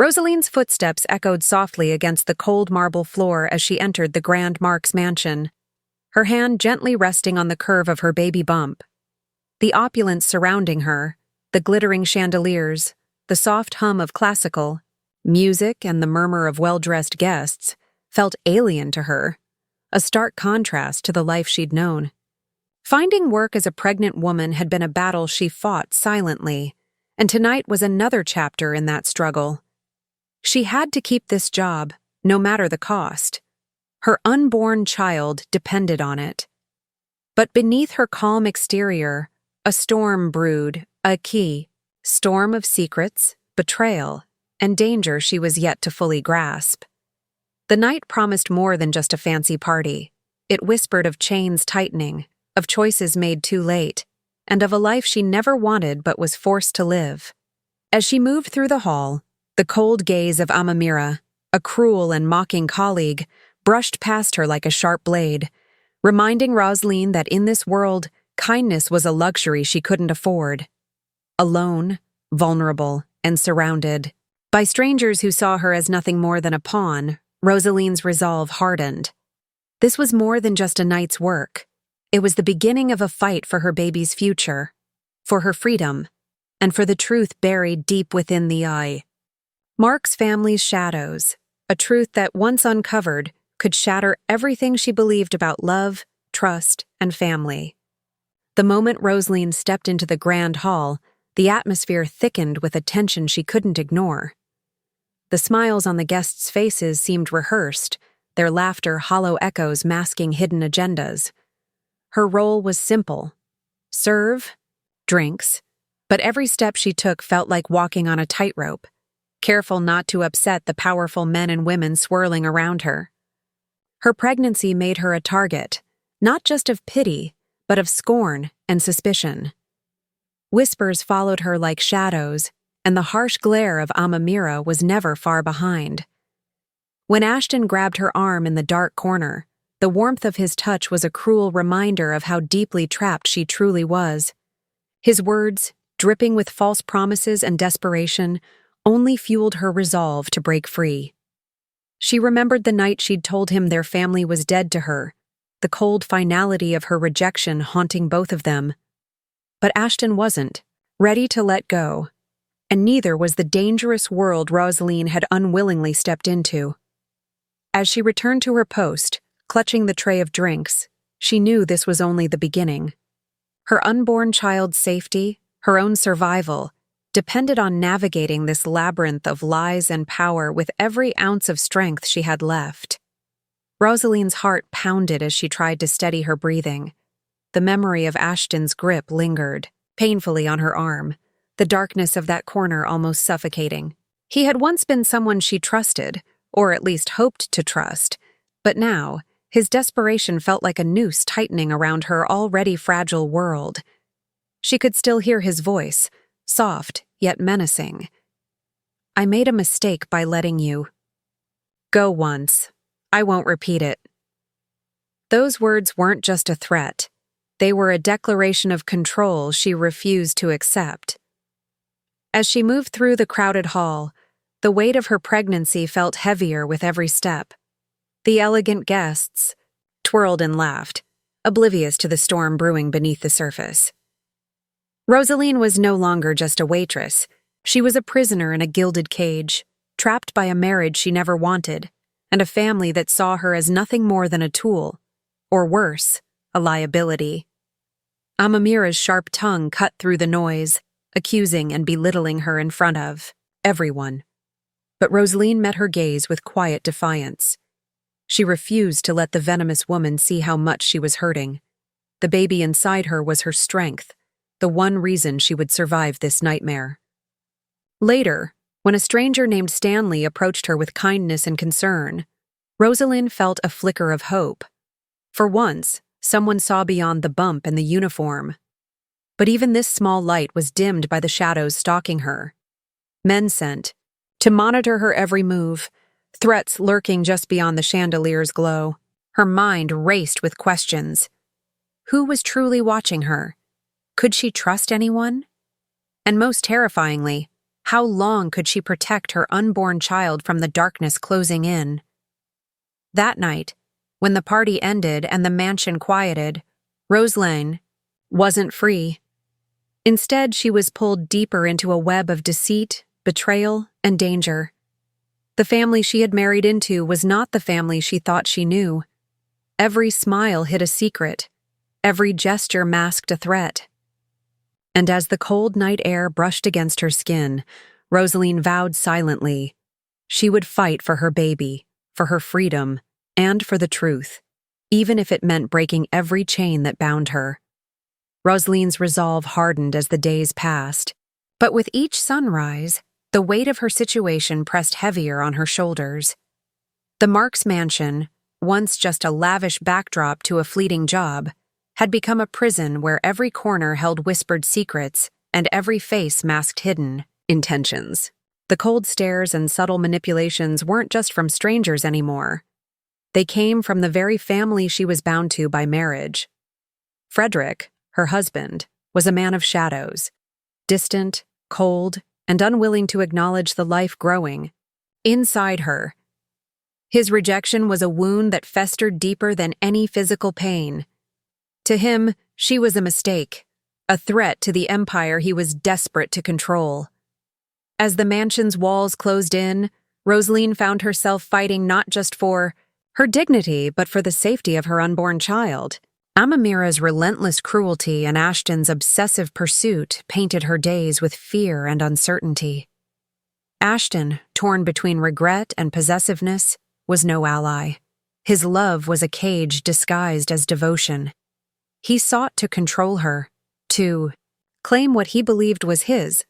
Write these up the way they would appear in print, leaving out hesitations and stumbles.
Rosaline's footsteps echoed softly against the cold marble floor as she entered the Grand Marquis mansion, her hand gently resting on the curve of her baby bump. The opulence surrounding her, the glittering chandeliers, the soft hum of classical music and the murmur of well-dressed guests felt alien to her, a stark contrast to the life she'd known. Finding work as a pregnant woman had been a battle she fought silently, and tonight was another chapter in that struggle. She had to keep this job, no matter the cost. Her unborn child depended on it. But beneath her calm exterior, a storm brewed, a storm of secrets, betrayal, and danger she was yet to fully grasp. The night promised more than just a fancy party. It whispered of chains tightening, of choices made too late, and of a life she never wanted but was forced to live. As she moved through the hall, the cold gaze of Amamira, a cruel and mocking colleague, brushed past her like a sharp blade, reminding Rosaline that in this world, kindness was a luxury she couldn't afford. Alone, vulnerable, and surrounded by strangers who saw her as nothing more than a pawn, Rosaline's resolve hardened. This was more than just a night's work. It was the beginning of a fight for her baby's future, for her freedom, and for the truth buried deep within the eye. Mark's family's shadows, a truth that once uncovered could shatter everything she believed about love, trust, and family. The moment Rosaline stepped into the grand hall, the atmosphere thickened with a tension she couldn't ignore. The smiles on the guests' faces seemed rehearsed, their laughter hollow echoes masking hidden agendas. Her role was simple: serve, drinks, but every step she took felt like walking on a tightrope, careful not to upset the powerful men and women swirling around her. Her pregnancy made her a target, not just of pity, but of scorn and suspicion. Whispers followed her like shadows, and the harsh glare of Amamira was never far behind. When Ashton grabbed her arm in the dark corner, the warmth of his touch was a cruel reminder of how deeply trapped she truly was. His words, dripping with false promises and desperation, only fueled her resolve to break free. She remembered the night she'd told him their family was dead to her, the cold finality of her rejection haunting both of them. But Ashton wasn't ready to let go, and neither was the dangerous world Rosaline had unwillingly stepped into. As she returned to her post, clutching the tray of drinks, she knew this was only the beginning. Her unborn child's safety, her own survival, depended on navigating this labyrinth of lies and power with every ounce of strength she had left. Rosaline's heart pounded as she tried to steady her breathing. The memory of Ashton's grip lingered, painfully on her arm, the darkness of that corner almost suffocating. He had once been someone she trusted, or at least hoped to trust, but now, his desperation felt like a noose tightening around her already fragile world. She could still hear his voice, soft yet menacing. "I made a mistake by letting you go once. I won't repeat it." Those words weren't just a threat. They were a declaration of control she refused to accept. As she moved through the crowded hall, the weight of her pregnancy felt heavier with every step. The elegant guests twirled and laughed, oblivious to the storm brewing beneath the surface. Rosaline was no longer just a waitress. She was a prisoner in a gilded cage, trapped by a marriage she never wanted, and a family that saw her as nothing more than a tool, or worse, a liability. Amamira's sharp tongue cut through the noise, accusing and belittling her in front of everyone. But Rosaline met her gaze with quiet defiance. She refused to let the venomous woman see how much she was hurting. The baby inside her was her strength, the one reason she would survive this nightmare. Later, when a stranger named Stanley approached her with kindness and concern, Rosaline felt a flicker of hope. For once, someone saw beyond the bump and the uniform. But even this small light was dimmed by the shadows stalking her. Men sent to monitor her every move, threats lurking just beyond the chandelier's glow. Her mind raced with questions. Who was truly watching her? Could she trust anyone? And most terrifyingly, How long could she protect her unborn child from the darkness closing in? That night, when the party ended and the mansion quieted, Rosalind wasn't free. Instead, she was pulled deeper into a web of deceit, betrayal, and danger. The family she had married into was not the family she thought she knew. Every smile hid a secret. Every gesture masked a threat. And as the cold night air brushed against her skin, Rosalind vowed silently she would fight for her baby, for her freedom, and for the truth, even if it meant breaking every chain that bound her. Rosalind's resolve hardened as the days passed, but with each sunrise, the weight of her situation pressed heavier on her shoulders. The Marks mansion, once just a lavish backdrop to a fleeting job, had become a prison where every corner held whispered secrets and every face masked hidden intentions. The cold stares and subtle manipulations weren't just from strangers anymore. They came from the very family she was bound to by marriage. Frederick, her husband, was a man of shadows, distant, cold, and unwilling to acknowledge the life growing inside her. His rejection was a wound that festered deeper than any physical pain. To him, she was a mistake, a threat to the empire he was desperate to control. As the mansion's walls closed in, Rosalind found herself fighting not just for her dignity but for the safety of her unborn child. Amamira's relentless cruelty and Ashton's obsessive pursuit painted her days with fear and uncertainty. Ashton, torn between regret and possessiveness, was no ally. His love was a cage disguised as devotion. He sought to control her, to claim what he believed was his,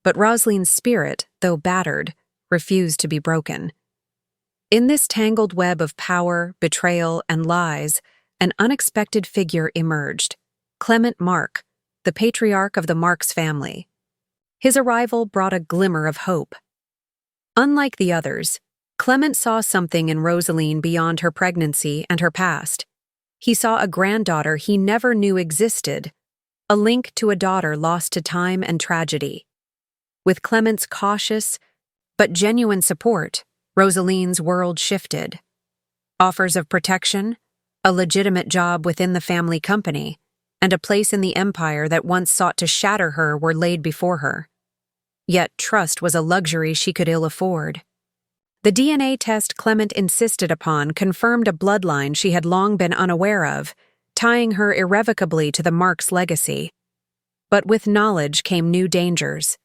but Rosalind's spirit, though battered, refused to be broken. In this tangled web of power, betrayal, and lies, an unexpected figure emerged, Clement Mark, the patriarch of the Marks family. His arrival brought a glimmer of hope. Unlike the others, Clement saw something in Rosalind beyond her pregnancy and her past. He saw a granddaughter he never knew existed, a link to a daughter lost to time and tragedy. With Clement's cautious but genuine support, Rosalind's world shifted. Offers of protection, a legitimate job within the family company, and a place in the empire that once sought to shatter her were laid before her. Yet trust was a luxury she could ill afford. The DNA test Clement insisted upon confirmed a bloodline she had long been unaware of, tying her irrevocably to the Marks' legacy. But with knowledge came new dangers.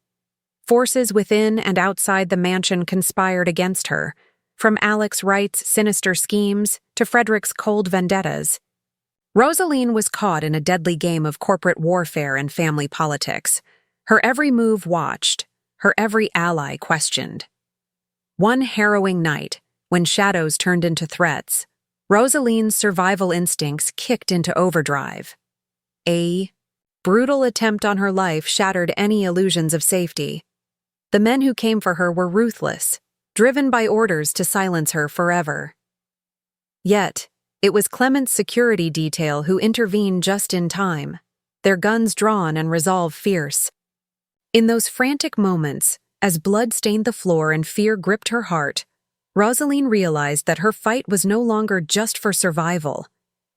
Forces within and outside the mansion conspired against her, from Alex Wright's sinister schemes to Frederick's cold vendettas. Rosalind was caught in a deadly game of corporate warfare and family politics. Her every move watched, her every ally questioned. One harrowing night, when shadows turned into threats, Rosalind's survival instincts kicked into overdrive. A brutal attempt on her life shattered any illusions of safety. The men who came for her were ruthless, driven by orders to silence her forever. Yet, it was Clement's security detail who intervened just in time, their guns drawn and resolve fierce. In those frantic moments, as blood stained the floor and fear gripped her heart, Rosalind realized that her fight was no longer just for survival.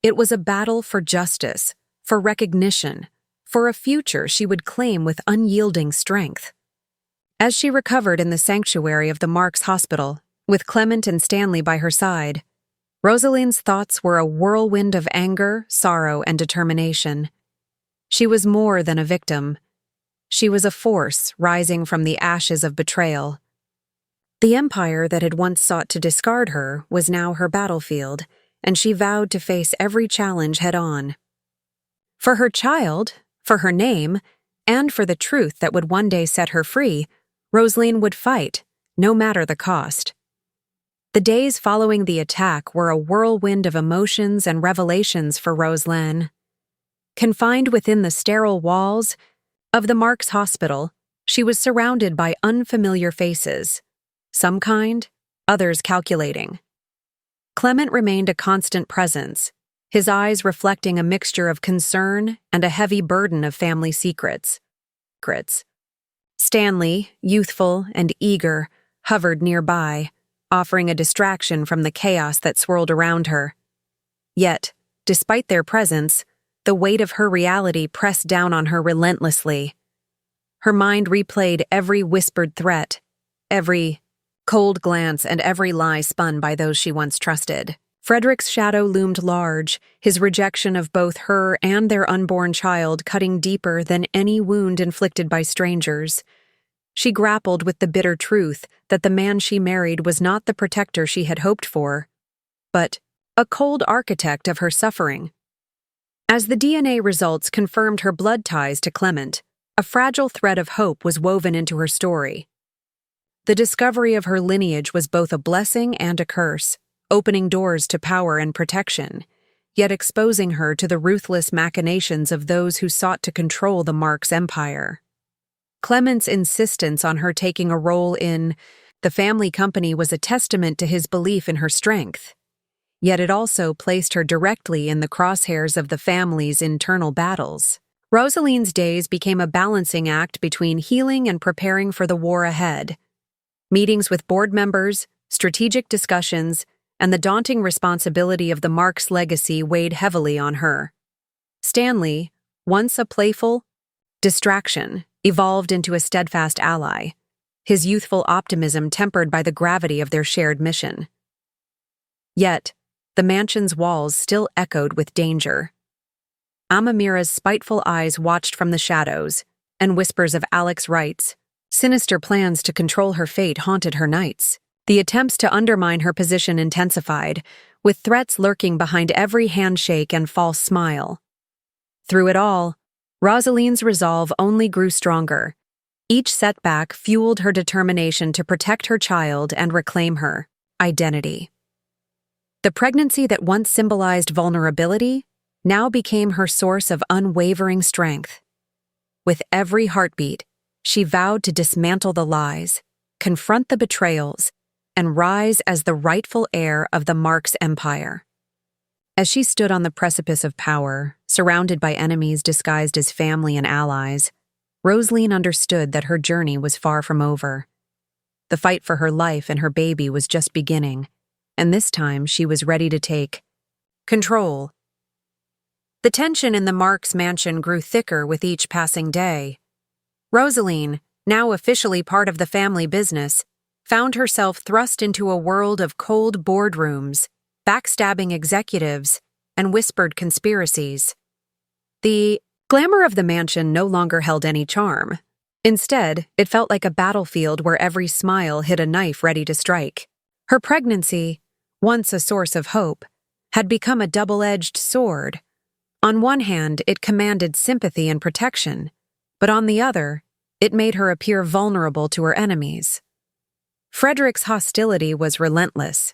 It was a battle for justice, for recognition, for a future she would claim with unyielding strength. As she recovered in the sanctuary of the Marks Hospital, with Clement and Stanley by her side, Rosalind's thoughts were a whirlwind of anger, sorrow, and determination. She was more than a victim. She was a force rising from the ashes of betrayal. The empire that had once sought to discard her was now her battlefield, and she vowed to face every challenge head-on. For her child, for her name, and for the truth that would one day set her free, Rosalind would fight, no matter the cost. The days following the attack were a whirlwind of emotions and revelations for Rosalind. Confined within the sterile walls of the Marks Hospital, she was surrounded by unfamiliar faces, some kind, others calculating. Clement remained a constant presence, his eyes reflecting a mixture of concern and a heavy burden of family secrets. Stanley, youthful and eager, hovered nearby, offering a distraction from the chaos that swirled around her. Yet, despite their presence, the weight of her reality pressed down on her relentlessly. Her mind replayed every whispered threat, every cold glance, and every lie spun by those she once trusted. Frederick's shadow loomed large, his rejection of both her and their unborn child cutting deeper than any wound inflicted by strangers. She grappled with the bitter truth that the man she married was not the protector she had hoped for, but a cold architect of her suffering. As the DNA results confirmed her blood ties to Clement, a fragile thread of hope was woven into her story. The discovery of her lineage was both a blessing and a curse, opening doors to power and protection, yet exposing her to the ruthless machinations of those who sought to control the Marks' empire. Clement's insistence on her taking a role in the family company was a testament to his belief in her strength, yet it also placed her directly in the crosshairs of the family's internal battles. Rosaline's days became a balancing act between healing and preparing for the war ahead. Meetings with board members, strategic discussions, and the daunting responsibility of the Marks' legacy weighed heavily on her. Stanley, once a playful distraction, evolved into a steadfast ally, his youthful optimism tempered by the gravity of their shared mission. Yet, the mansion's walls still echoed with danger. Amamira's spiteful eyes watched from the shadows, and whispers of Alex Wright's sinister plans to control her fate haunted her nights. The attempts to undermine her position intensified, with threats lurking behind every handshake and false smile. Through it all, Rosaline's resolve only grew stronger. Each setback fueled her determination to protect her child and reclaim her identity. The pregnancy that once symbolized vulnerability now became her source of unwavering strength. With every heartbeat, she vowed to dismantle the lies, confront the betrayals, and rise as the rightful heir of the Marks' empire. As she stood on the precipice of power, surrounded by enemies disguised as family and allies, Rosaline understood that her journey was far from over. The fight for her life and her baby was just beginning, and this time she was ready to take control. The tension in the Marks' mansion grew thicker with each passing day. Rosaline, now officially part of the family business, found herself thrust into a world of cold boardrooms, backstabbing executives, and whispered conspiracies. The glamour of the mansion no longer held any charm. Instead, it felt like a battlefield where every smile hid a knife ready to strike. Her pregnancy, once a source of hope, had become a double-edged sword. On one hand, it commanded sympathy and protection, but on the other, it made her appear vulnerable to her enemies. Frederick's hostility was relentless.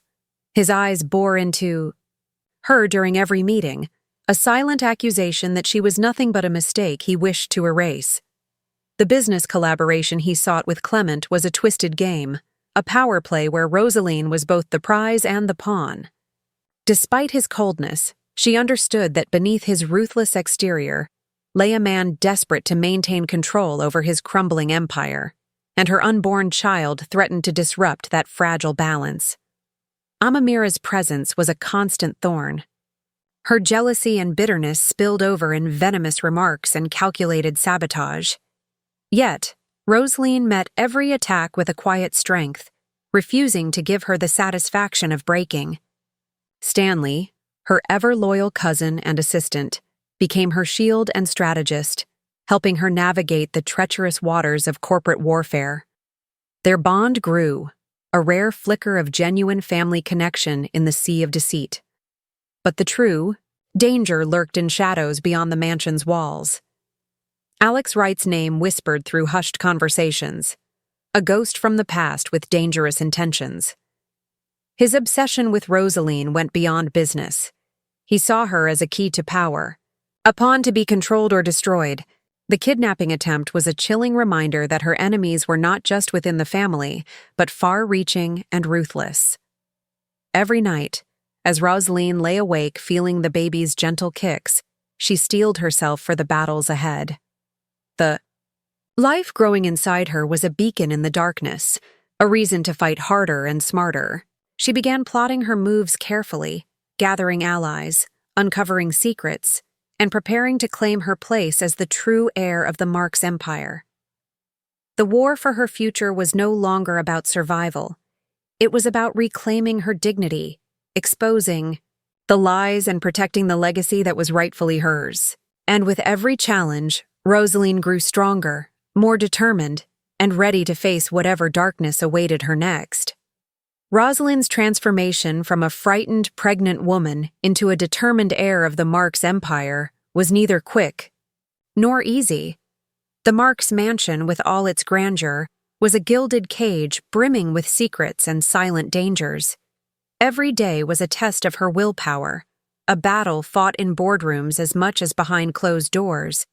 His eyes bore into her during every meeting, a silent accusation that she was nothing but a mistake he wished to erase. The business collaboration he sought with Clement was a twisted game, a power play where Rosaline was both the prize and the pawn. Despite his coldness, she understood that beneath his ruthless exterior lay a man desperate to maintain control over his crumbling empire, and her unborn child threatened to disrupt that fragile balance. Amamira's presence was a constant thorn. Her jealousy and bitterness spilled over in venomous remarks and calculated sabotage. Yet, Rosaline met every attack with a quiet strength, refusing to give her the satisfaction of breaking. Stanley, her ever-loyal cousin and assistant, became her shield and strategist, helping her navigate the treacherous waters of corporate warfare. Their bond grew, a rare flicker of genuine family connection in the sea of deceit. But the true danger lurked in shadows beyond the mansion's walls. Alex Wright's name whispered through hushed conversations, a ghost from the past with dangerous intentions. His obsession with Rosaline went beyond business. He saw her as a key to power, a pawn to be controlled or destroyed. The kidnapping attempt was a chilling reminder that her enemies were not just within the family, but far-reaching and ruthless. Every night, as Rosaline lay awake feeling the baby's gentle kicks, she steeled herself for the battles ahead. The Life growing inside her was a beacon in the darkness, a reason to fight harder and smarter. She began plotting her moves carefully, gathering allies, uncovering secrets, and preparing to claim her place as the true heir of the Marks Empire. The war for her future was no longer about survival. It was about reclaiming her dignity, exposing the lies and protecting the legacy that was rightfully hers. And with every challenge, Rosaline grew stronger, more determined, and ready to face whatever darkness awaited her next. Rosaline's transformation from a frightened, pregnant woman into a determined heir of the Marks Empire was neither quick nor easy. The Marks mansion, with all its grandeur, was a gilded cage brimming with secrets and silent dangers. Every day was a test of her willpower, a battle fought in boardrooms as much as behind closed doors.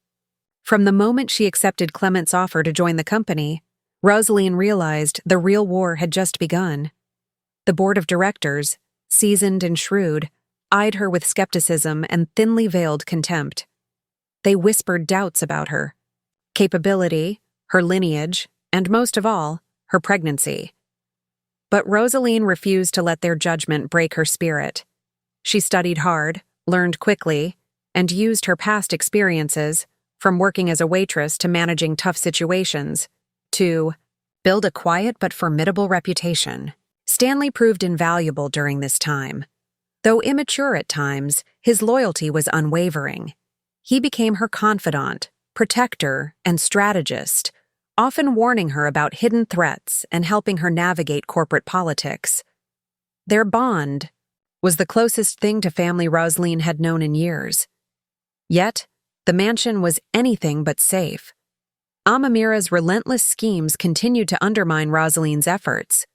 From the moment she accepted Clement's offer to join the company, Rosaline realized the real war had just begun. The board of directors, seasoned and shrewd, eyed her with skepticism and thinly veiled contempt. They whispered doubts about her capability, her lineage, and most of all, her pregnancy. But Rosaline refused to let their judgment break her spirit. She studied hard, learned quickly, and used her past experiences, from working as a waitress to managing tough situations, to build a quiet but formidable reputation. Stanley proved invaluable during this time. Though immature at times, his loyalty was unwavering. He became her confidant, protector, and strategist, often warning her about hidden threats and helping her navigate corporate politics. Their bond was the closest thing to family Rosaline had known in years. Yet, the mansion was anything but safe. Amamira's relentless schemes continued to undermine Rosaline's efforts.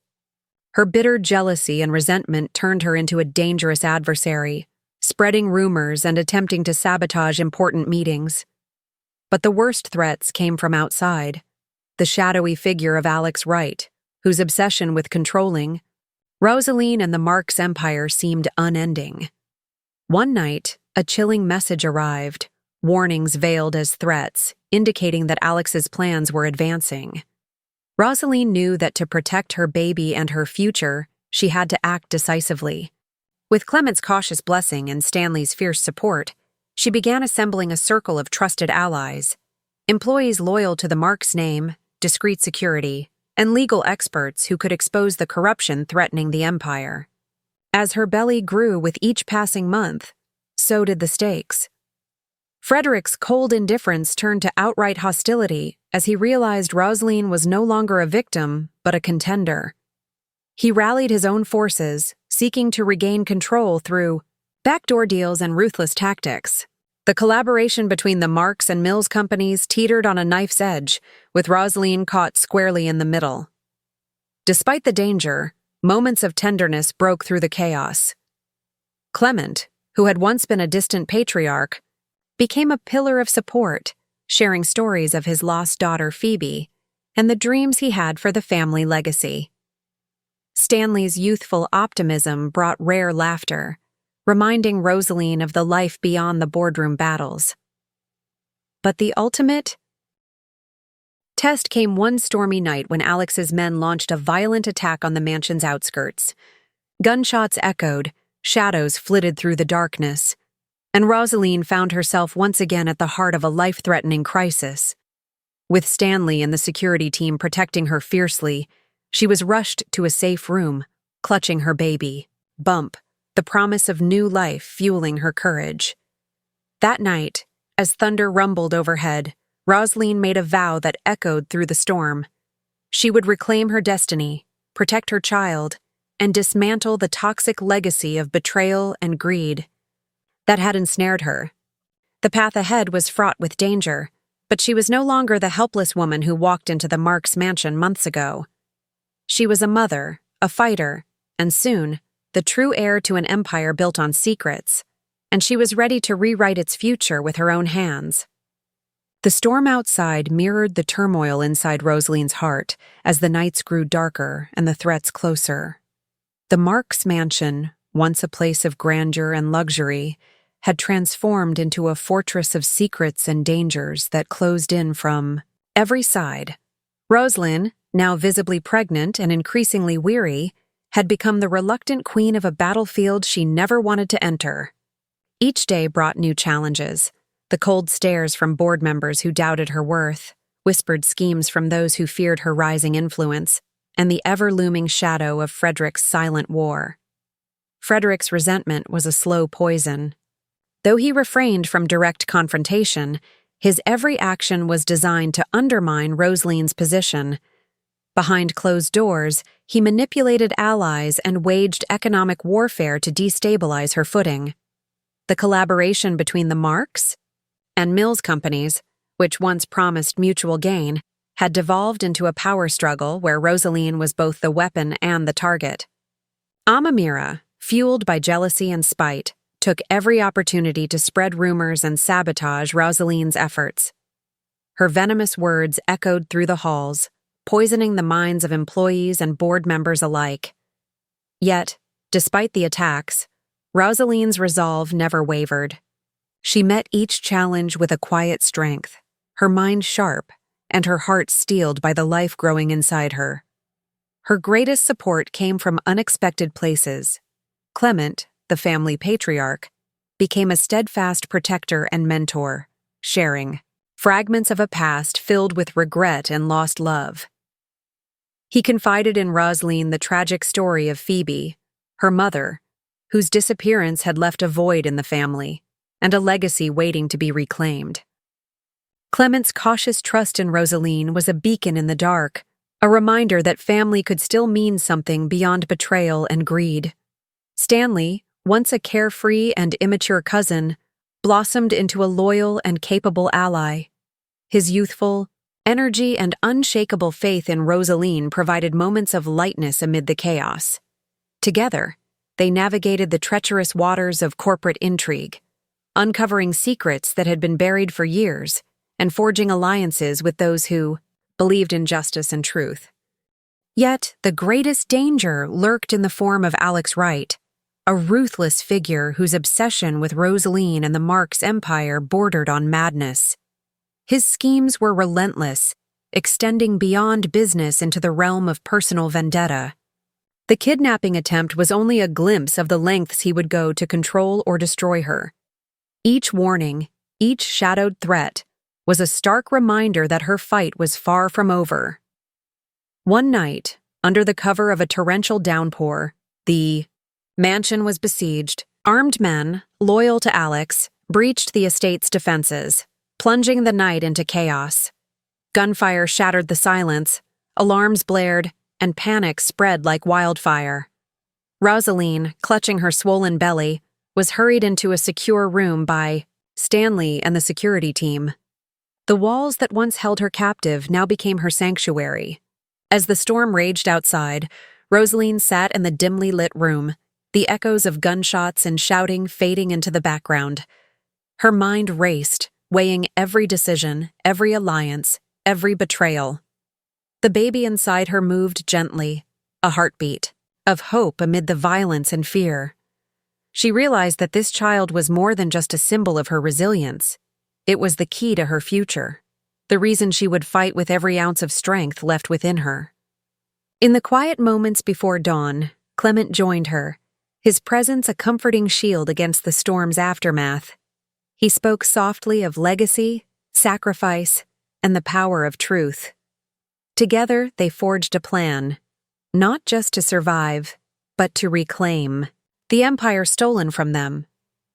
Her bitter jealousy and resentment turned her into a dangerous adversary, spreading rumors and attempting to sabotage important meetings. But the worst threats came from outside. The shadowy figure of Alex Wright, whose obsession with controlling Rosaline and the Marks Empire seemed unending. One night, a chilling message arrived, warnings veiled as threats, indicating that Alex's plans were advancing. Rosaline knew that to protect her baby and her future, she had to act decisively. With Clement's cautious blessing and Stanley's fierce support, she began assembling a circle of trusted allies, employees loyal to the Marks name, discreet security, and legal experts who could expose the corruption threatening the empire. As her belly grew with each passing month, so did the stakes. Frederick's cold indifference turned to outright hostility as he realized Rosaline was no longer a victim, but a contender. He rallied his own forces, seeking to regain control through backdoor deals and ruthless tactics. The collaboration between the Marks and Mills companies teetered on a knife's edge, with Rosaline caught squarely in the middle. Despite the danger, moments of tenderness broke through the chaos. Clement, who had once been a distant patriarch, became a pillar of support, sharing stories of his lost daughter Phoebe and the dreams he had for the family legacy. Stanley's youthful optimism brought rare laughter, reminding Rosaline of the life beyond the boardroom battles. But the ultimate test came one stormy night when Alex's men launched a violent attack on the mansion's outskirts. Gunshots echoed, shadows flitted through the darkness, and Rosaline found herself once again at the heart of a life-threatening crisis. With Stanley and the security team protecting her fiercely, she was rushed to a safe room, clutching her baby, Bump, the promise of new life fueling her courage. That night, as thunder rumbled overhead, Rosaline made a vow that echoed through the storm. She would reclaim her destiny, protect her child, and dismantle the toxic legacy of betrayal and greed that had ensnared her. The path ahead was fraught with danger, but she was no longer the helpless woman who walked into the Marks mansion months ago. She was a mother, a fighter, and soon, the true heir to an empire built on secrets, and she was ready to rewrite its future with her own hands. The storm outside mirrored the turmoil inside Rosaline's heart as the nights grew darker and the threats closer. The Marks mansion, once a place of grandeur and luxury, had transformed into a fortress of secrets and dangers that closed in from every side. Rosalind, now visibly pregnant and increasingly weary, had become the reluctant queen of a battlefield she never wanted to enter. Each day brought new challenges: the cold stares from board members who doubted her worth, whispered schemes from those who feared her rising influence, and the ever-looming shadow of Frederick's silent war. Frederick's resentment was a slow poison. Though he refrained from direct confrontation, his every action was designed to undermine Rosalind's position. Behind closed doors, he manipulated allies and waged economic warfare to destabilize her footing. The collaboration between the Marks and Mills companies, which once promised mutual gain, had devolved into a power struggle where Rosalind was both the weapon and the target. Amamira, fueled by jealousy and spite, took every opportunity to spread rumors and sabotage Rosalind's efforts. Her venomous words echoed through the halls, poisoning the minds of employees and board members alike. Yet, despite the attacks, Rosalind's resolve never wavered. She met each challenge with a quiet strength, her mind sharp, and her heart steeled by the life growing inside her. Her greatest support came from unexpected places. Clement, the family patriarch, became a steadfast protector and mentor, sharing fragments of a past filled with regret and lost love. He confided in Rosalind the tragic story of Phoebe, her mother, whose disappearance had left a void in the family and a legacy waiting to be reclaimed. Clement's cautious trust in Rosalind was a beacon in the dark, a reminder that family could still mean something beyond betrayal and greed. Stanley, once a carefree and immature cousin, blossomed into a loyal and capable ally. His youthful energy and unshakable faith in Rosalind provided moments of lightness amid the chaos. Together, they navigated the treacherous waters of corporate intrigue, uncovering secrets that had been buried for years and forging alliances with those who believed in justice and truth. Yet, the greatest danger lurked in the form of Alex Wright, a ruthless figure whose obsession with Rosalind and the Marks Empire bordered on madness. His schemes were relentless, extending beyond business into the realm of personal vendetta. The kidnapping attempt was only a glimpse of the lengths he would go to control or destroy her. Each warning, each shadowed threat, was a stark reminder that her fight was far from over. One night, under the cover of a torrential downpour, the mansion was besieged. Armed men, loyal to Alex, breached the estate's defenses, plunging the night into chaos. Gunfire shattered the silence, alarms blared, and panic spread like wildfire. Rosalind, clutching her swollen belly, was hurried into a secure room by Stanley and the security team. The walls that once held her captive now became her sanctuary. As the storm raged outside, Rosalind sat in the dimly lit room, the echoes of gunshots and shouting fading into the background. Her mind raced, weighing every decision, every alliance, every betrayal. The baby inside her moved gently, a heartbeat of hope amid the violence and fear. She realized that this child was more than just a symbol of her resilience. It was the key to her future, the reason she would fight with every ounce of strength left within her. In the quiet moments before dawn, Clement joined her, his presence a comforting shield against the storm's aftermath. He spoke softly of legacy, sacrifice, and the power of truth. Together, they forged a plan, not just to survive, but to reclaim the empire stolen from them.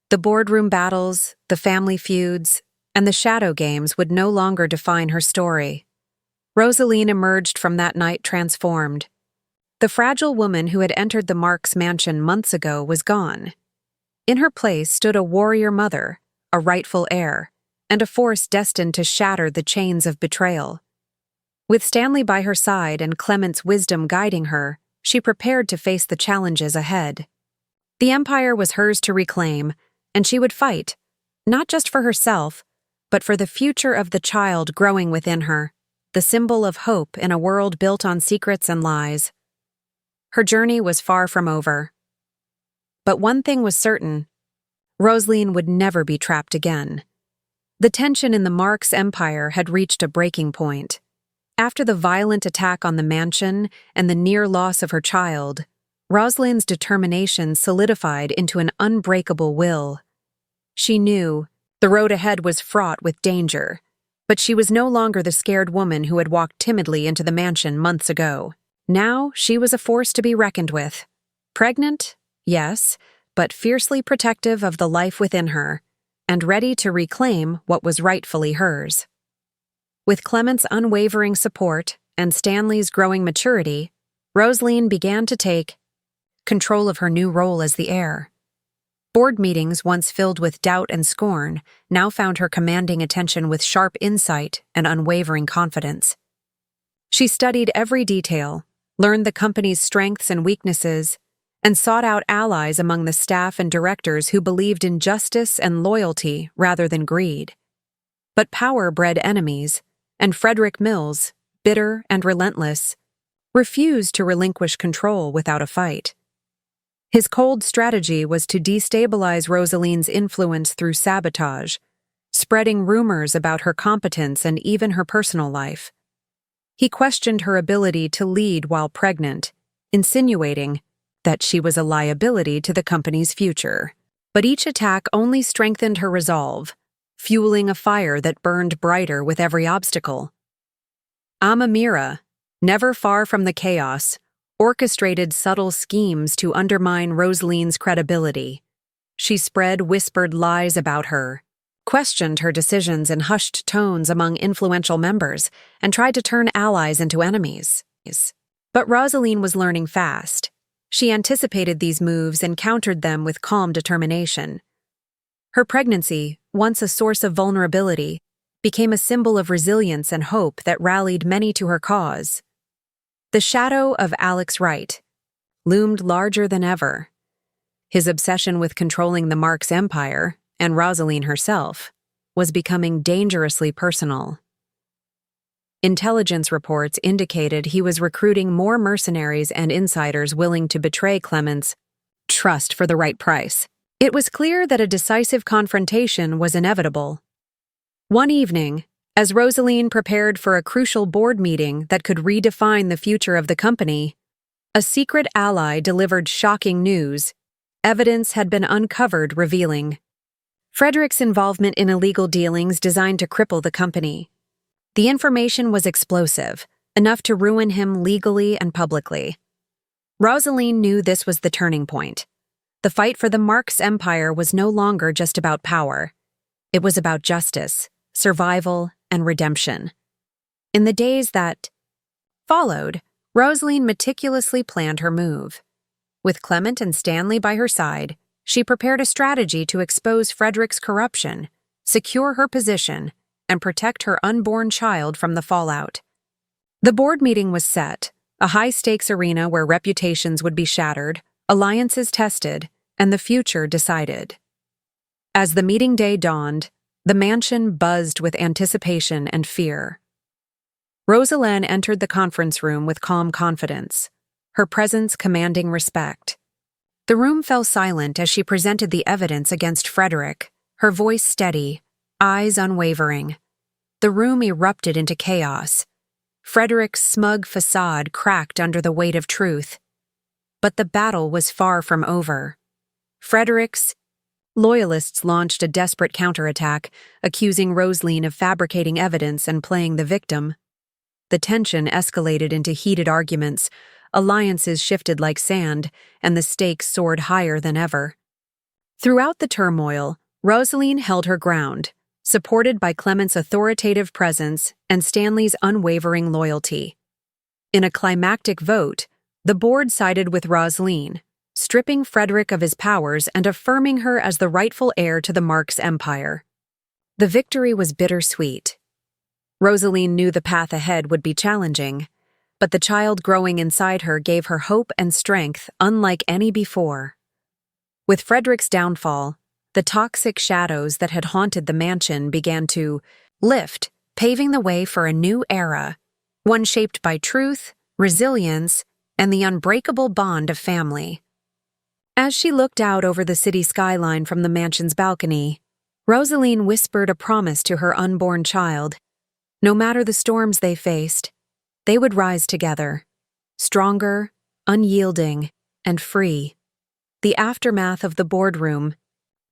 The boardroom battles, the family feuds, and the shadow games would no longer define her story. Rosalind emerged from that night transformed. The fragile woman who had entered the Marks mansion months ago was gone. In her place stood a warrior mother, a rightful heir, and a force destined to shatter the chains of betrayal. With Stanley by her side and Clement's wisdom guiding her, she prepared to face the challenges ahead. The empire was hers to reclaim, and she would fight, not just for herself, but for the future of the child growing within her, the symbol of hope in a world built on secrets and lies. Her journey was far from over. But one thing was certain: Rosalind would never be trapped again. The tension in the Marks Empire had reached a breaking point. After the violent attack on the mansion and the near loss of her child, Rosalind's determination solidified into an unbreakable will. She knew the road ahead was fraught with danger, but she was no longer the scared woman who had walked timidly into the mansion months ago. Now she was a force to be reckoned with. Pregnant? Yes, but fiercely protective of the life within her, and ready to reclaim what was rightfully hers. With Clement's unwavering support and Stanley's growing maturity, Rosaline began to take control of her new role as the heir. Board meetings, once filled with doubt and scorn, now found her commanding attention with sharp insight and unwavering confidence. She studied every detail, learned the company's strengths and weaknesses, and sought out allies among the staff and directors who believed in justice and loyalty rather than greed. But power bred enemies, and Frederick Mills, bitter and relentless, refused to relinquish control without a fight. His cold strategy was to destabilize Rosaline's influence through sabotage, spreading rumors about her competence and even her personal life. He questioned her ability to lead while pregnant, insinuating that she was a liability to the company's future. But each attack only strengthened her resolve, fueling a fire that burned brighter with every obstacle. Amamira, never far from the chaos, orchestrated subtle schemes to undermine Rosaline's credibility. She spread whispered lies about her, questioned her decisions in hushed tones among influential members, and tried to turn allies into enemies. But Rosaline was learning fast. She anticipated these moves and countered them with calm determination. Her pregnancy, once a source of vulnerability, became a symbol of resilience and hope that rallied many to her cause. The shadow of Alex Wright loomed larger than ever. His obsession with controlling the Marks Empire, and Rosaline herself, was becoming dangerously personal. Intelligence reports indicated he was recruiting more mercenaries and insiders willing to betray Clement's trust for the right price. It was clear that a decisive confrontation was inevitable. One evening, as Rosaline prepared for a crucial board meeting that could redefine the future of the company, a secret ally delivered shocking news. Evidence had been uncovered revealing Frederick's involvement in illegal dealings designed to cripple the company. The information was explosive, enough to ruin him legally and publicly. Rosaline knew this was the turning point. The fight for the Marks Empire was no longer just about power. It was about justice, survival, and redemption. In the days that followed, Rosaline meticulously planned her move. With Clement and Stanley by her side, she prepared a strategy to expose Frederick's corruption, secure her position, and protect her unborn child from the fallout. The board meeting was set, a high-stakes arena where reputations would be shattered, alliances tested, and the future decided. As the meeting day dawned, the mansion buzzed with anticipation and fear. Rosaline entered the conference room with calm confidence, her presence commanding respect. The room fell silent as she presented the evidence against Frederick, her voice steady, eyes unwavering. The room erupted into chaos. Frederick's smug facade cracked under the weight of truth. But the battle was far from over. Frederick's loyalists launched a desperate counterattack, accusing Rosaline of fabricating evidence and playing the victim. The tension escalated into heated arguments, alliances shifted like sand, and the stakes soared higher than ever. Throughout the turmoil, Rosaline held her ground, supported by Clement's authoritative presence and Stanley's unwavering loyalty. In a climactic vote, the board sided with Rosaline, stripping Frederick of his powers and affirming her as the rightful heir to the Marks Empire. The victory was bittersweet. Rosaline knew the path ahead would be challenging, but the child growing inside her gave her hope and strength unlike any before. With Frederick's downfall, the toxic shadows that had haunted the mansion began to lift, paving the way for a new era, one shaped by truth, resilience, and the unbreakable bond of family. As she looked out over the city skyline from the mansion's balcony, Rosaline whispered a promise to her unborn child. No matter the storms they faced, they would rise together, stronger, unyielding, and free. The aftermath of the boardroom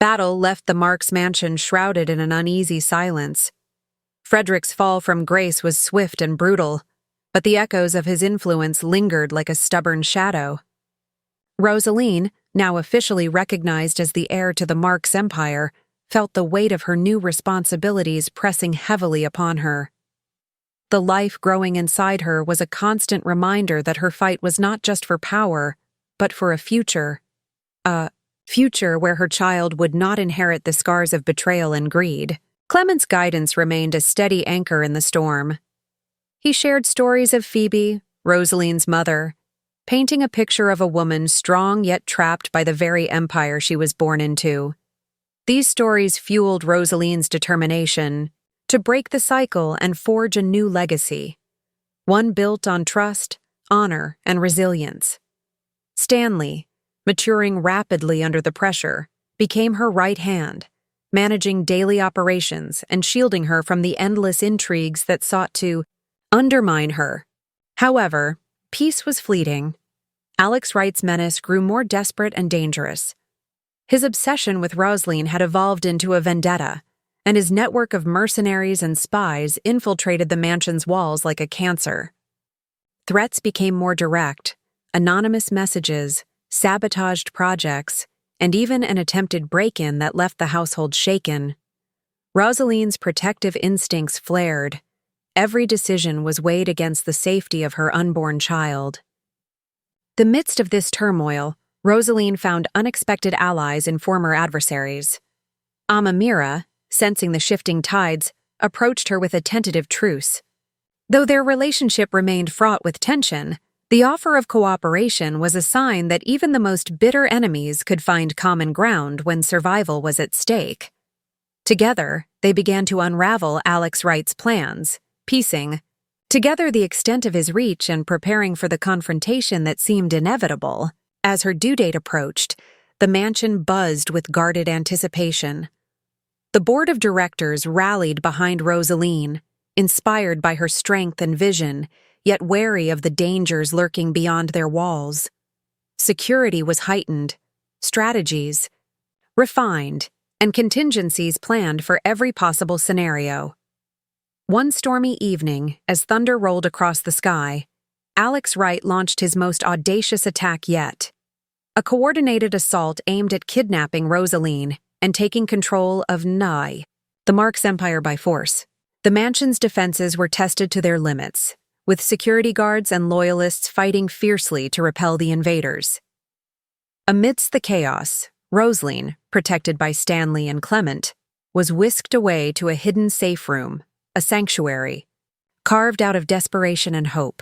battle left the Marks mansion shrouded in an uneasy silence. Frederick's fall from grace was swift and brutal, but the echoes of his influence lingered like a stubborn shadow. Rosaline, now officially recognized as the heir to the Marks empire, felt the weight of her new responsibilities pressing heavily upon her. The life growing inside her was a constant reminder that her fight was not just for power, but for a future where her child would not inherit the scars of betrayal and greed. Clement's guidance remained a steady anchor in the storm. He shared stories of Phoebe, Rosaline's mother, painting a picture of a woman strong yet trapped by the very empire she was born into. These stories fueled Rosaline's determination to break the cycle and forge a new legacy, one built on trust, honor, and resilience. Stanley, maturing rapidly under the pressure, became her right hand, managing daily operations and shielding her from the endless intrigues that sought to undermine her. However, peace was fleeting. Alex Wright's menace grew more desperate and dangerous. His obsession with Rosaline had evolved into a vendetta, and his network of mercenaries and spies infiltrated the mansion's walls like a cancer. Threats became more direct, anonymous messages, sabotaged projects, and even an attempted break-in that left the household shaken. Rosaline's protective instincts flared. Every decision was weighed against the safety of her unborn child. In the midst of this turmoil, Rosaline found unexpected allies in former adversaries. Amamira, sensing the shifting tides, approached her with a tentative truce. Though their relationship remained fraught with tension, the offer of cooperation was a sign that even the most bitter enemies could find common ground when survival was at stake. Together, they began to unravel Alex Wright's plans, piecing together the extent of his reach and preparing for the confrontation that seemed inevitable. As her due date approached, the mansion buzzed with guarded anticipation. The board of directors rallied behind Rosaline, inspired by her strength and vision, yet wary of the dangers lurking beyond their walls. Security was heightened, strategies refined, and contingencies planned for every possible scenario. One stormy evening, as thunder rolled across the sky, Alex Wright launched his most audacious attack yet. A coordinated assault aimed at kidnapping Rosaline and taking control of the Marks Empire by force. The mansion's defenses were tested to their limits, with security guards and loyalists fighting fiercely to repel the invaders. Amidst the chaos, Rosaline, protected by Stanley and Clement, was whisked away to a hidden safe room, a sanctuary, carved out of desperation and hope.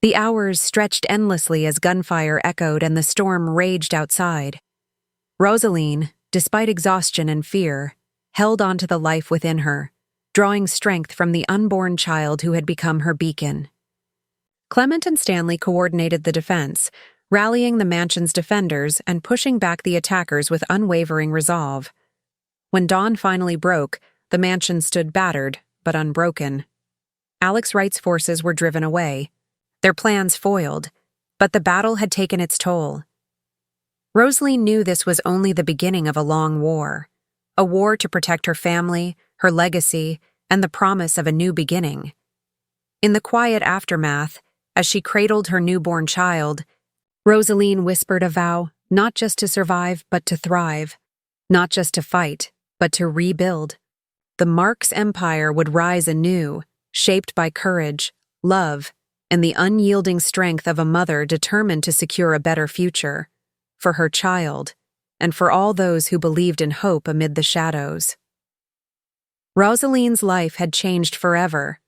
The hours stretched endlessly as gunfire echoed and the storm raged outside. Rosaline, despite exhaustion and fear, held on to the life within her, drawing strength from the unborn child who had become her beacon. Clement and Stanley coordinated the defense, rallying the mansion's defenders and pushing back the attackers with unwavering resolve. When dawn finally broke, the mansion stood battered, but unbroken. Alex Wright's forces were driven away, their plans foiled, but the battle had taken its toll. Rosaline knew this was only the beginning of a long war, a war to protect her family, her legacy, and the promise of a new beginning. In the quiet aftermath, as she cradled her newborn child, Rosaline whispered a vow not just to survive but to thrive, not just to fight, but to rebuild. The Marks Empire would rise anew, shaped by courage, love, and the unyielding strength of a mother determined to secure a better future, for her child, and for all those who believed in hope amid the shadows. Rosaline's life had changed forever,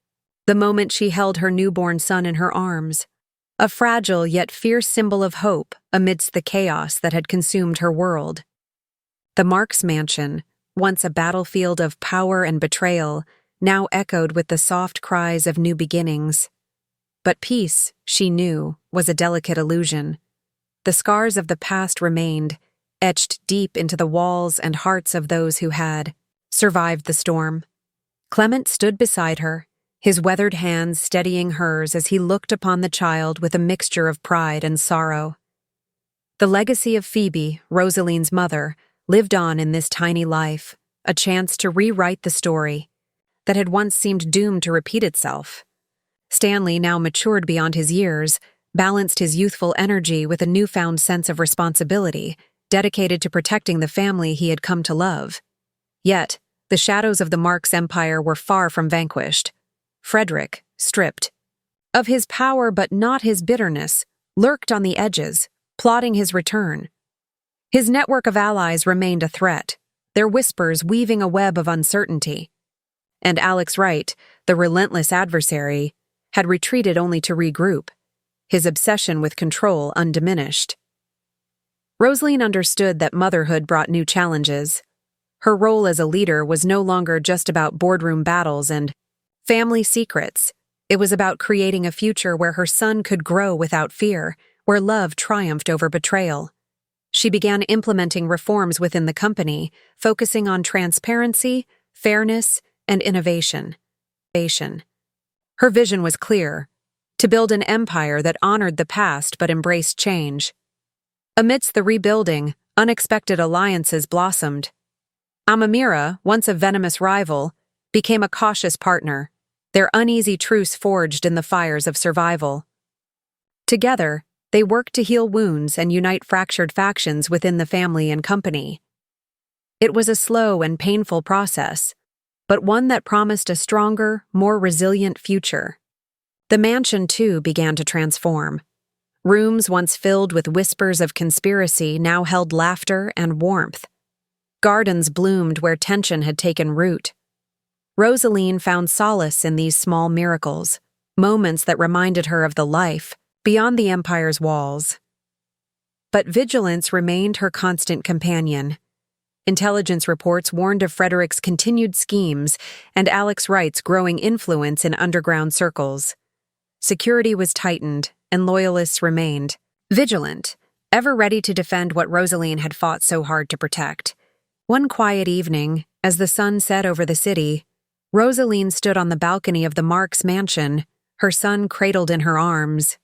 the moment she held her newborn son in her arms, a fragile yet fierce symbol of hope amidst the chaos that had consumed her world. The Marks mansion, once a battlefield of power and betrayal, now echoed with the soft cries of new beginnings. But peace, she knew, was a delicate illusion. The scars of the past remained, etched deep into the walls and hearts of those who had survived the storm. Clement stood beside her, his weathered hands steadying hers as he looked upon the child with a mixture of pride and sorrow. The legacy of Phoebe, Rosaline's mother, lived on in this tiny life, a chance to rewrite the story that had once seemed doomed to repeat itself. Stanley, now matured beyond his years, balanced his youthful energy with a newfound sense of responsibility, dedicated to protecting the family he had come to love. Yet, the shadows of the Marks Empire were far from vanquished. Frederick, stripped of his power but not his bitterness, lurked on the edges, plotting his return. His network of allies remained a threat, their whispers weaving a web of uncertainty. And Alex Wright, the relentless adversary, had retreated only to regroup, his obsession with control undiminished. Rosaline understood that motherhood brought new challenges. Her role as a leader was no longer just about boardroom battles and family secrets. It was about creating a future where her son could grow without fear, where love triumphed over betrayal. She began implementing reforms within the company, focusing on transparency, fairness, and innovation. Her vision was clear: to build an empire that honored the past but embraced change. Amidst the rebuilding, unexpected alliances blossomed. Amamira, once a venomous rival, became a cautious partner, their uneasy truce forged in the fires of survival. Together, they worked to heal wounds and unite fractured factions within the family and company. It was a slow and painful process, but one that promised a stronger, more resilient future. The mansion, too, began to transform. Rooms once filled with whispers of conspiracy now held laughter and warmth. Gardens bloomed where tension had taken root. Rosaline found solace in these small miracles, moments that reminded her of the life beyond the empire's walls. But vigilance remained her constant companion. Intelligence reports warned of Frederick's continued schemes and Alex Wright's growing influence in underground circles. Security was tightened, and loyalists remained vigilant, ever ready to defend what Rosaline had fought so hard to protect. One quiet evening, as the sun set over the city, Rosaline stood on the balcony of the Marks mansion, her son cradled in her arms.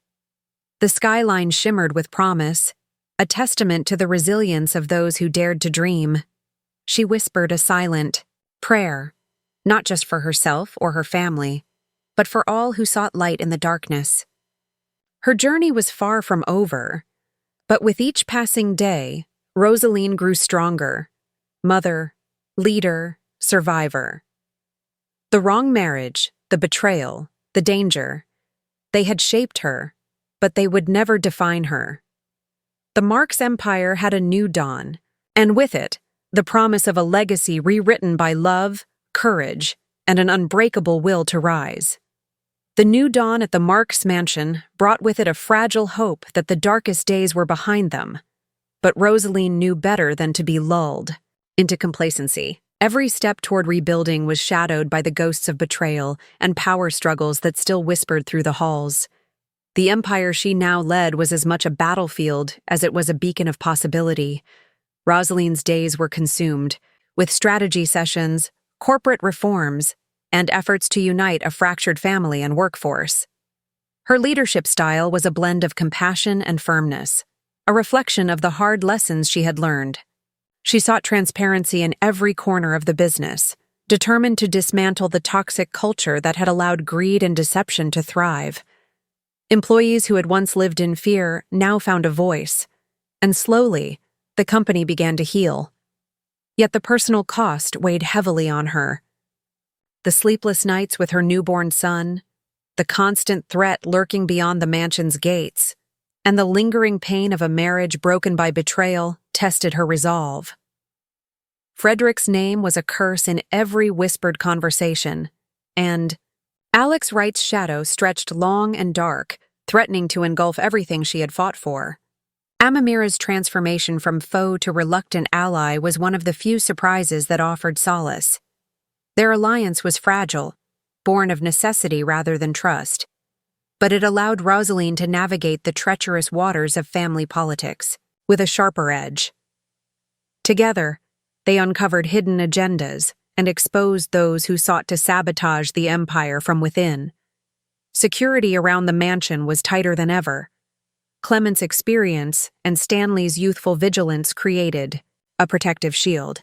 The skyline shimmered with promise, a testament to the resilience of those who dared to dream. She whispered a silent prayer, not just for herself or her family, but for all who sought light in the darkness. Her journey was far from over, but with each passing day, Rosaline grew stronger. Mother, leader, survivor. The wrong marriage, the betrayal, the danger, they had shaped her, but they would never define her. The Marks Empire had a new dawn, and with it, the promise of a legacy rewritten by love, courage, and an unbreakable will to rise. The new dawn at the Marks mansion brought with it a fragile hope that the darkest days were behind them, but Rosaline knew better than to be lulled into complacency. Every step toward rebuilding was shadowed by the ghosts of betrayal and power struggles that still whispered through the halls. The empire she now led was as much a battlefield as it was a beacon of possibility. Rosaline's days were consumed with strategy sessions, corporate reforms, and efforts to unite a fractured family and workforce. Her leadership style was a blend of compassion and firmness, a reflection of the hard lessons she had learned. She sought transparency in every corner of the business, determined to dismantle the toxic culture that had allowed greed and deception to thrive. Employees who had once lived in fear now found a voice, and slowly, the company began to heal. Yet the personal cost weighed heavily on her. The sleepless nights with her newborn son, the constant threat lurking beyond the mansion's gates, and the lingering pain of a marriage broken by betrayal tested her resolve. Frederick's name was a curse in every whispered conversation, and Alex Wright's shadow stretched long and dark, threatening to engulf everything she had fought for. Amamira's transformation from foe to reluctant ally was one of the few surprises that offered solace. Their alliance was fragile, born of necessity rather than trust, but it allowed Rosaline to navigate the treacherous waters of family politics with a sharper edge. Together, they uncovered hidden agendas and exposed those who sought to sabotage the empire from within. Security around the mansion was tighter than ever. Clement's experience and Stanley's youthful vigilance created a protective shield.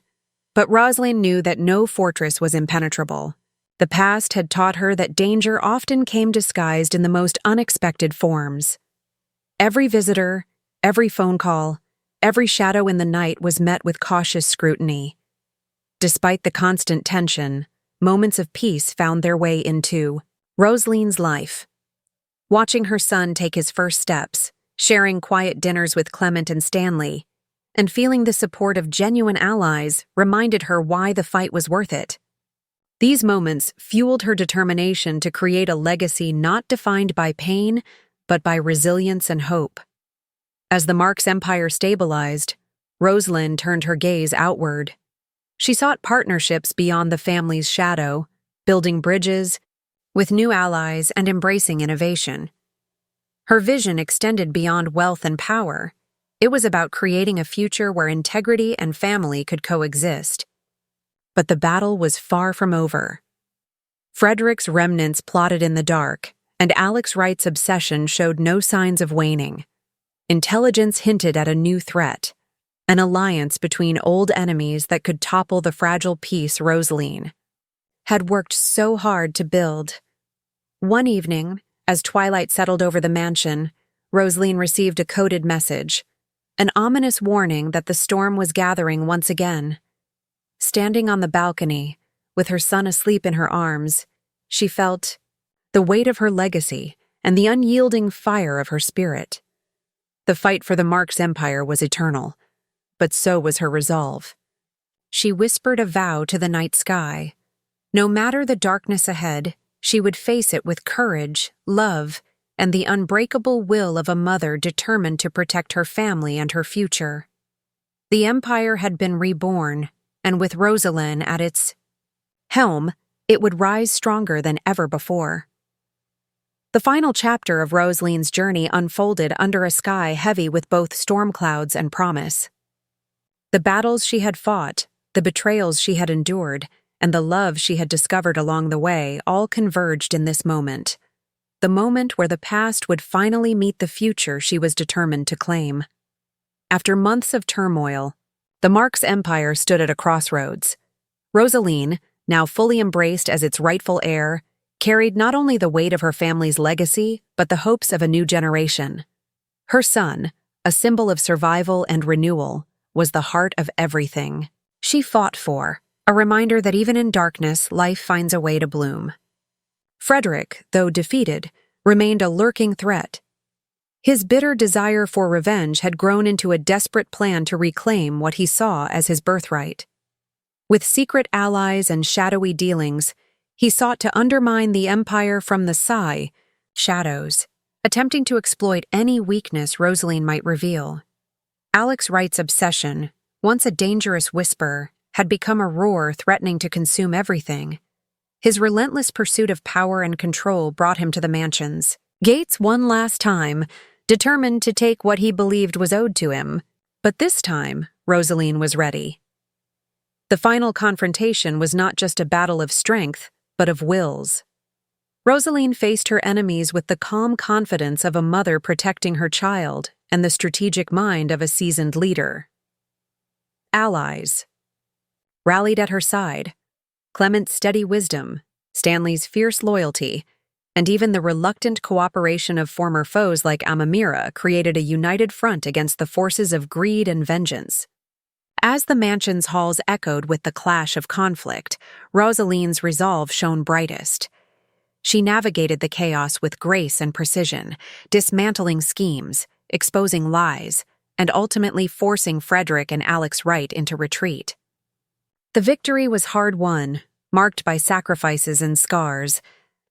But Rosalind knew that no fortress was impenetrable. The past had taught her that danger often came disguised in the most unexpected forms. Every visitor, every phone call, every shadow in the night was met with cautious scrutiny. Despite the constant tension, moments of peace found their way into Rosalind's life. Watching her son take his first steps, sharing quiet dinners with Clement and Stanley, and feeling the support of genuine allies reminded her why the fight was worth it. These moments fueled her determination to create a legacy not defined by pain, but by resilience and hope. As the Marks Empire stabilized, Rosalind turned her gaze outward. She sought partnerships beyond the family's shadow, building bridges with new allies and embracing innovation. Her vision extended beyond wealth and power. It was about creating a future where integrity and family could coexist. But the battle was far from over. Frederick's remnants plotted in the dark, and Alex Wright's obsession showed no signs of waning. Intelligence hinted at a new threat, an alliance between old enemies that could topple the fragile peace Rosaline had worked so hard to build. One evening, as twilight settled over the mansion, Rosaline received a coded message, an ominous warning that the storm was gathering once again. Standing on the balcony, with her son asleep in her arms, she felt the weight of her legacy and the unyielding fire of her spirit. The fight for the Marks Empire was eternal, but so was her resolve. She whispered a vow to the night sky. No matter the darkness ahead, she would face it with courage, love, and the unbreakable will of a mother determined to protect her family and her future. The empire had been reborn, and with Rosalind at its helm, it would rise stronger than ever before. The final chapter of Rosalind's journey unfolded under a sky heavy with both storm clouds and promise. The battles she had fought, the betrayals she had endured, and the love she had discovered along the way all converged in this moment. The moment where the past would finally meet the future she was determined to claim. After months of turmoil, the Marks Empire stood at a crossroads. Rosaline, now fully embraced as its rightful heir, carried not only the weight of her family's legacy, but the hopes of a new generation. Her son, a symbol of survival and renewal, was the heart of everything she fought for, a reminder that even in darkness, life finds a way to bloom. Frederick, though defeated, remained a lurking threat. His bitter desire for revenge had grown into a desperate plan to reclaim what he saw as his birthright. With secret allies and shadowy dealings, he sought to undermine the empire from the shadows, attempting to exploit any weakness Rosaline might reveal. Alex Wright's obsession, once a dangerous whisper, had become a roar threatening to consume everything. His relentless pursuit of power and control brought him to the mansions gates one last time, determined to take what he believed was owed to him. But this time, Rosaline was ready. The final confrontation was not just a battle of strength, but of wills. Rosaline faced her enemies with the calm confidence of a mother protecting her child and the strategic mind of a seasoned leader. Allies rallied at her side. Clement's steady wisdom, Stanley's fierce loyalty, and even the reluctant cooperation of former foes like Amamira created a united front against the forces of greed and vengeance. As the mansion's halls echoed with the clash of conflict, Rosaline's resolve shone brightest. She navigated the chaos with grace and precision, dismantling schemes, exposing lies, and ultimately forcing Frederick and Alex Wright into retreat. The victory was hard-won, marked by sacrifices and scars,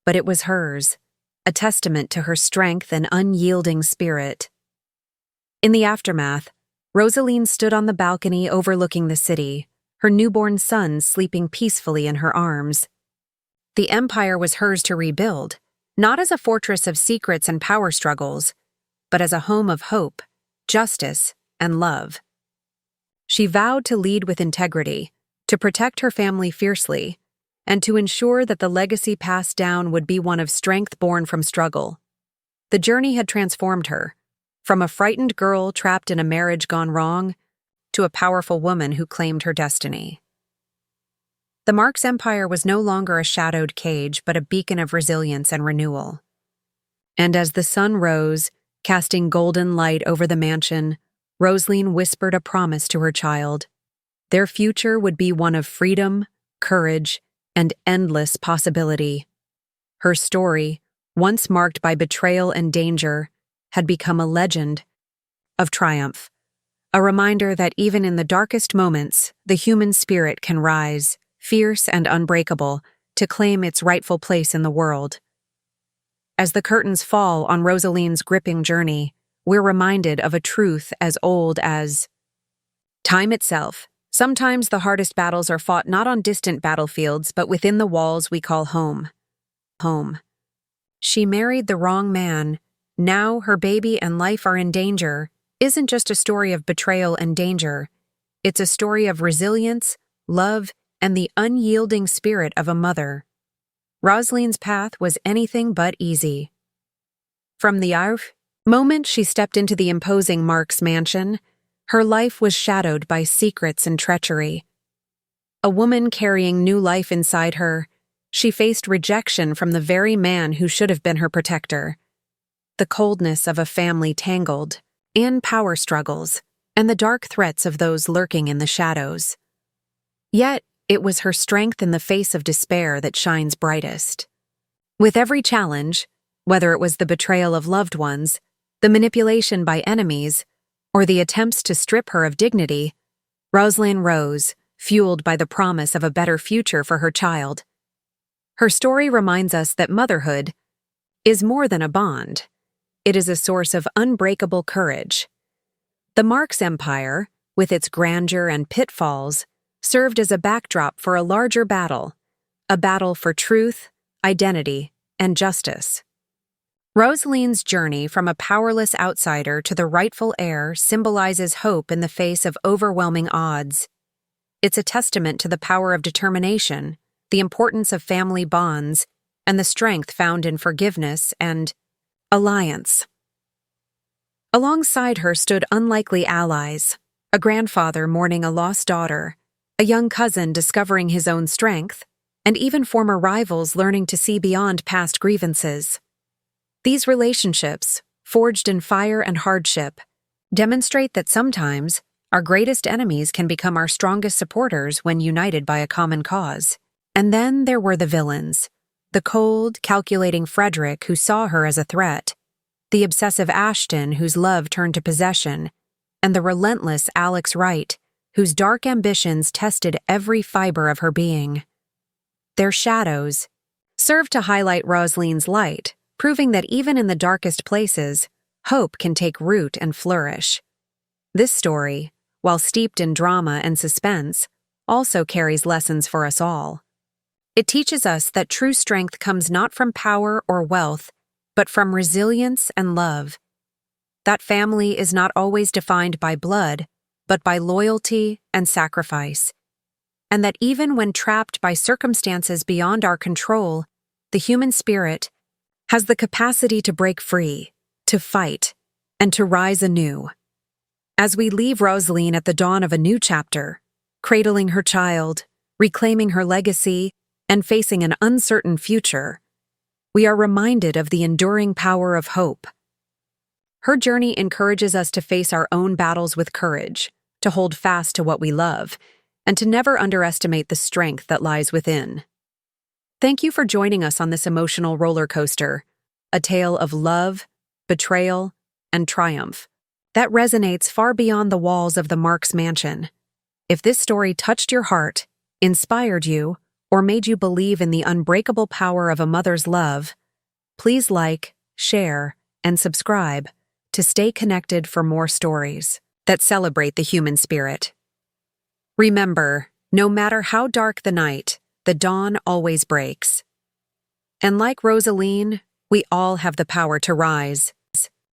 but it was hers, a testament to her strength and unyielding spirit. In the aftermath, Rosaline stood on the balcony overlooking the city, her newborn son sleeping peacefully in her arms. The empire was hers to rebuild, not as a fortress of secrets and power struggles, but as a home of hope, justice, and love. She vowed to lead with integrity, to protect her family fiercely, and to ensure that the legacy passed down would be one of strength born from struggle. The journey had transformed her, from a frightened girl trapped in a marriage gone wrong to a powerful woman who claimed her destiny. The Marks Empire was no longer a shadowed cage, but a beacon of resilience and renewal. And as the sun rose, casting golden light over the mansion, Rosaline whispered a promise to her child. Their future would be one of freedom, courage, and endless possibility. Her story, once marked by betrayal and danger, had become a legend of triumph, a reminder that even in the darkest moments, the human spirit can rise, fierce and unbreakable, to claim its rightful place in the world. As the curtains fall on Rosaline's gripping journey, we're reminded of a truth as old as time itself. Sometimes the hardest battles are fought not on distant battlefields, but within the walls we call home. Home. She married the wrong man. Now her baby and life are in danger. Isn't just a story of betrayal and danger. It's a story of resilience, love, and the unyielding spirit of a mother. Rosaline's path was anything but easy. From the moment she stepped into the imposing Marks mansion, her life was shadowed by secrets and treachery. A woman carrying new life inside her, she faced rejection from the very man who should have been her protector. The coldness of a family tangled in power struggles and the dark threats of those lurking in the shadows. Yet, it was her strength in the face of despair that shines brightest. With every challenge, whether it was the betrayal of loved ones, the manipulation by enemies, or the attempts to strip her of dignity, Rosaline rose, fueled by the promise of a better future for her child. Her story reminds us that motherhood is more than a bond. It is a source of unbreakable courage. The Marks Empire, with its grandeur and pitfalls, served as a backdrop for a larger battle, a battle for truth, identity, and justice. Rosaline's journey from a powerless outsider to the rightful heir symbolizes hope in the face of overwhelming odds. It's a testament to the power of determination, the importance of family bonds, and the strength found in forgiveness and alliance. Alongside her stood unlikely allies, a grandfather mourning a lost daughter, a young cousin discovering his own strength, and even former rivals learning to see beyond past grievances. These relationships, forged in fire and hardship, demonstrate that sometimes our greatest enemies can become our strongest supporters when united by a common cause. And then there were the villains, the cold, calculating Frederick who saw her as a threat, the obsessive Ashton whose love turned to possession, and the relentless Alex Wright, whose dark ambitions tested every fiber of her being. Their shadows served to highlight Rosaline's light, proving that even in the darkest places, hope can take root and flourish. This story, while steeped in drama and suspense, also carries lessons for us all. It teaches us that true strength comes not from power or wealth, but from resilience and love. That family is not always defined by blood, but by loyalty and sacrifice. And that even when trapped by circumstances beyond our control, the human spirit has the capacity to break free, to fight, and to rise anew. As we leave Rosaline at the dawn of a new chapter, cradling her child, reclaiming her legacy, and facing an uncertain future, we are reminded of the enduring power of hope. Her journey encourages us to face our own battles with courage, to hold fast to what we love, and to never underestimate the strength that lies within. Thank you for joining us on this emotional roller coaster, a tale of love, betrayal, and triumph that resonates far beyond the walls of the Marks mansion. If this story touched your heart, inspired you, or made you believe in the unbreakable power of a mother's love, please like, share, and subscribe to stay connected for more stories that celebrate the human spirit. Remember, no matter how dark the night, the dawn always breaks. And like Rosaline, we all have the power to rise,